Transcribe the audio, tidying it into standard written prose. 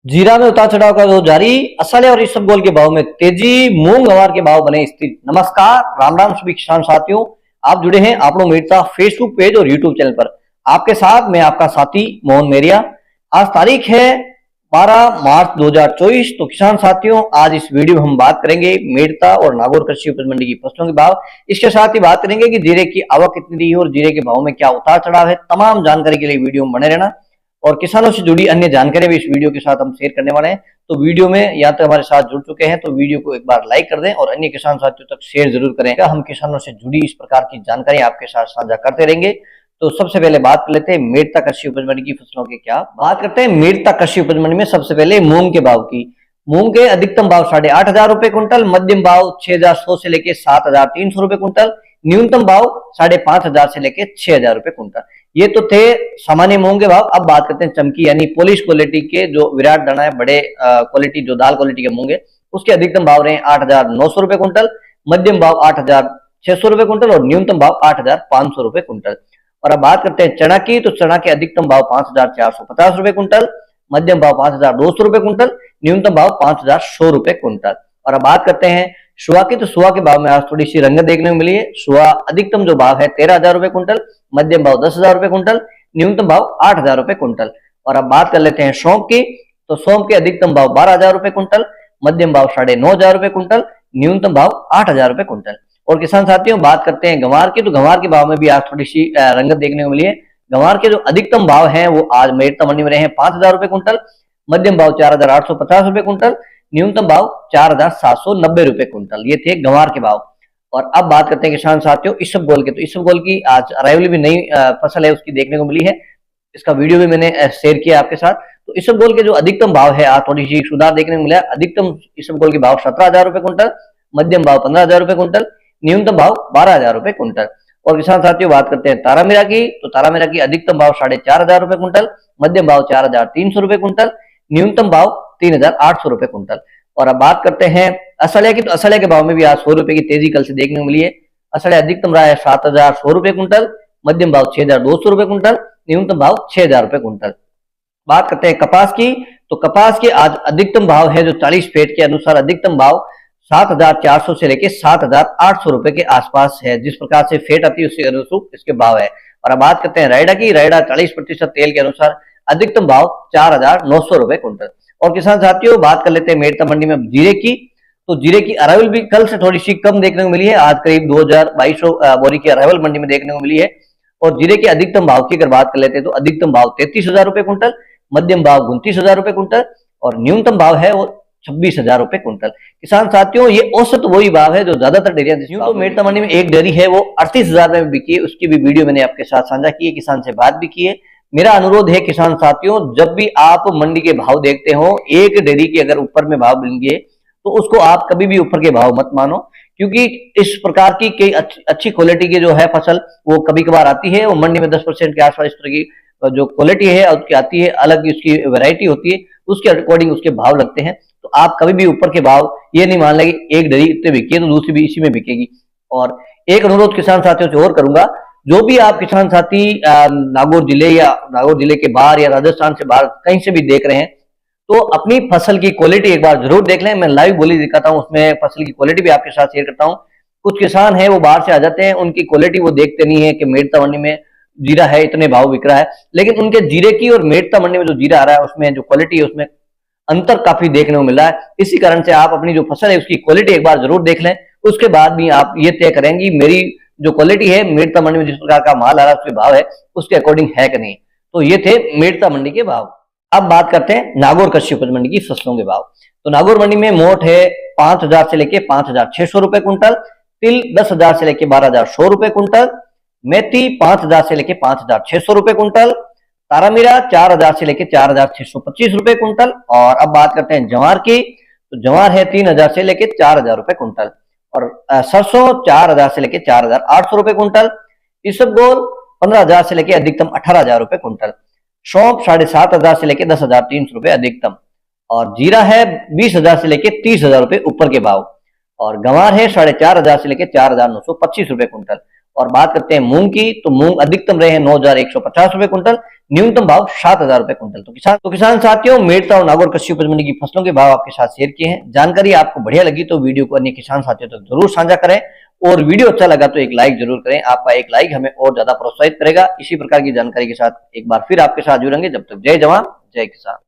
जीरा में उतार चढ़ाव का दौर जारी, असले और इसबगोल के भाव में तेजी, मूंग गंवार के भाव बने स्थिर। नमस्कार, राम राम सभी किसान साथियों, आप जुड़े हैं आप लोग मेरता फेसबुक पेज और यूट्यूब चैनल पर। आपके साथ मैं आपका साथी मोहन मेरिया। आज तारीख है 12 मार्च 2024। तो किसान साथियों, आज इस वीडियो में हम बात करेंगे मेरता और नागौर कृषि उपज मंडी की फसलों के भाव। इसके साथ ही बात करेंगे कि जीरे की आवक कितनी रही है और जीरे के भाव में क्या उतार चढ़ाव है। तमाम जानकारी के लिए वीडियो में बने रहना और किसानों से जुड़ी अन्य जानकारी भी इस वीडियो के साथ हम शेयर करने वाले हैं। तो वीडियो में या तो हमारे साथ जुड़ चुके हैं तो वीडियो को एक बार लाइक कर दें और अन्य किसान साथियों तक शेयर जरूर करें। हम किसानों से जुड़ी इस प्रकार की जानकारी आपके साथ साझा करते रहेंगे। तो सबसे पहले बात कर लेते हैं मेरता कृषि उपज मंडी की फसलों की। क्या बात करते हैं मेरता कृषि उपज मंडी में सबसे पहले मूंग के भाव की। मूंग के अधिकतम भाव 8,500 रुपए कुंटल, मध्यम भाव 6,100 से लेके 7,300 रुपए कुंटल, न्यूनतम भाव 5,500 से लेके 6,000 रुपए कुंटल। ये तो थे सामान्य मूंग के भाव। अब बात करते हैं चमकी यानी पॉलिश क्वालिटी के जो विराट दाना है, बड़े क्वालिटी जो दाल क्वालिटी के मूंग है, उसके अधिकतम भाव रहे 8,900 रुपए कुंटल, मध्यम भाव 8,600 रुपए कुंटल और न्यूनतम भाव 8,500 रुपए कुंटल। और अब बात करते हैं चना की, तो चना के अधिकतम भाव 5,450 रुपए कुंटल, मध्यम भाव 5,200 रुपए कुंटल, न्यूनतम भाव 5,100 रुपए कुंटल। और अब बात करते हैं सुहा की, तो सुहा के भाव में आज थोड़ी सी रंगत देखने को मिली है। सुहा अधिकतम जो भाव है 13,000 रुपए कुंटल, मध्यम भाव 10,000 रुपए कुंटल, न्यूनतम भाव 8,000 रुपए कुंटल। और अब बात कर लेते हैं सौंफ की, तो सौंफ के अधिकतम भाव 12,000 रुपए कुंटल, मध्यम भाव 9,500 रुपए कुंटल, न्यूनतम भाव 8,000 रुपए कुंटल। और किसान साथियों, बात करते हैं गंवार की, तो गंवार के भाव में भी आज थोड़ी सी रंगत देखने को मिली है। गंवार के जो अधिकतम भाव हैं वो आज मेरता मंडी में रहे हैं 5,000 रुपए कुंटल, मध्यम भाव 4,850 रुपए कुंटल, न्यूनतम भाव 4,790 रुपए कुंटल। ये थे गंवार के भाव। और अब बात करते हैं किसान साथियों इसबगोल के, तो इसबगोल की आज अराइवल भी नई फसल है उसकी देखने को मिली है। इसका वीडियो भी मैंने शेयर किया आपके साथ। तो इसबगोल के जो अधिकतम भाव है आज थोड़ी सी सुधार देखने को मिला है। अधिकतम इसबगोल के भाव 17,000 रुपए कुंटल, मध्यम भाव 15,000 रुपए कुंटल, न्यूनतम भाव 12,000 रुपए कुंटल। और किसान साथियों, बात करते हैं तारामीरा की, तो तारामीरा की अधिकतम भाव 4,500 रुपए कुंटल, मध्यम भाव 4,300 रुपए कुंटल, न्यूनतम भाव 3,800 रुपए कुंटल। और अब बात करते हैं असलिया की, तो असलिया के भाव में भी आज 100 रुपए की तेजी कल से देखने को मिली है। असलिया अधिकतम रहा है 7,100 रुपए कुंटल, मध्यम भाव 6,200 रुपए कुंटल, न्यूनतम भाव 6,000 रुपए कुंटल। बात करते हैं कपास की, तो कपास के आज अधिकतम भाव है जो 40 फीट के अनुसार अधिकतम भाव 7,400 से लेके 7,800 रुपए के आसपास है। जिस प्रकार से फेट आती है उसके अनुरूप इसके भाव है। और अब बात करते हैं रायडा की, रायडा 40% तेल के अनुसार अधिकतम भाव 4,900 रुपए कुंटल। और किसान साथियों, बात कर लेते हैं मेरता मंडी में जीरे की, तो जीरे की अराइवल भी कल से थोड़ी सी कम देखने को मिली है। आज करीब 2,200 बोरी की अराइवल मंडी में देखने को मिली है। और जीरे के अधिकतम भाव की अगर बात कर लेते हैं तो अधिकतम भाव 33,000 रुपए कुंटल, मध्यम भाव 29,000 रुपए कुंटल और न्यूनतम भाव है वो 26,000 रुपए कुंटल। किसान साथियों, ये औसत वही भाव है जो ज्यादातर डेयरियां, तो मेरता मंडी में एक डेयरी है वो 38,000 में बिकी है। उसकी भी वीडियो मैंने आपके साथ साझा की है, किसान से बात भी की है। मेरा अनुरोध है किसान साथियों, जब भी आप मंडी के भाव देखते हो, एक डेयरी के अगर ऊपर में भाव मिलेंगे तो उसको आप कभी भी ऊपर के भाव मत मानो, क्योंकि इस प्रकार की कई अच्छी क्वालिटी की जो है फसल वो कभी कभार आती है। वो मंडी में 10% के आसपास इस तरह की जो क्वालिटी है उसकी आती है, अलग उसकी वैरायटी होती है, उसके अकॉर्डिंग उसके भाव लगते हैं। तो आप कभी भी ऊपर के भाव ये नहीं मान लेंगे एक डेयरी इतने बिके तो दूसरी भी इसी में बिकेगी। और एक अनुरोध किसान साथियों से और करूंगा, जो भी आप किसान साथी नागौर जिले या नागौर जिले के बाहर या राजस्थान से बाहर कहीं से भी देख रहे हैं, तो अपनी फसल की क्वालिटी एक बार जरूर देख लें। मैं लाइव बोली दिखाता हूं, उसमें फसल की क्वालिटी भी आपके साथ शेयर करता हूं। कुछ किसान है वो बाहर से आ जाते हैं, उनकी क्वालिटी वो देखते नहीं है कि मेरता मंडी में जीरा है इतने भाव बिक रहा है, लेकिन उनके जीरे की और मेरता मंडी में जो जीरा आ रहा है उसमें जो क्वालिटी है उसमें अंतर काफी देखने को मिल रहा है। इसी कारण से आप अपनी जो फसल है उसकी क्वालिटी एक बार जरूर देख लें, उसके बाद भी आप ये तय करेंगे मेरी जो क्वालिटी है मेरता मंडी में जिस प्रकार का माल आ रहा है उसके भाव है उसके अकॉर्डिंग है कि नहीं। तो ये थे मेरता मंडी के भाव। अब बात करते हैं नागौर कृषि उपज मंडी की फसलों के भाव। तो नागौर मंडी में मोट है 5,000 से लेके 5,600 रुपए कुंटल, तिल 10,000 से लेके 12,100 रुपए कुंटल, मेथी 5,000 से लेके 5,600 रुपए कुंटल, तारामीरा 4,000 से लेके 4,625 रुपए कुंटल। और अब बात करते हैं जवार की, तो जवार है 3,000 से लेके 4,000 रुपए कुंटल और सरसों 4,000 से लेके 4,800 रुपए कुंटल, इसबगोल 15,000 से लेके अधिकतम 18,000 रुपए कुंटल, सौंफ 7,500 से लेके 10,300 रुपए अधिकतम और जीरा है 20,000 से लेके 30,000 रुपए ऊपर के भाव और गंवार है 4,500 से लेके 4,925 रुपए कुंटल। और बात करते हैं मूंग की, तो मूंग अधिकतम रहे हैं 9,150 रुपए कुंटल, न्यूनतम भाव 7,000 रुपए क्विंटल। तो किसान साथियों, मेड़ता और नागौर कृषि उपज मंडी की फसलों के भाव आपके साथ शेयर किए हैं। जानकारी आपको बढ़िया लगी तो वीडियो को अन्य किसान साथियों तक जरूर साझा करें और वीडियो अच्छा लगा तो एक लाइक जरूर करें। आपका एक लाइक हमें और ज्यादा प्रोत्साहित करेगा। इसी प्रकार की जानकारी के साथ एक बार फिर आपके साथ जुड़ेंगे। जब तक जय जवान जय किसान।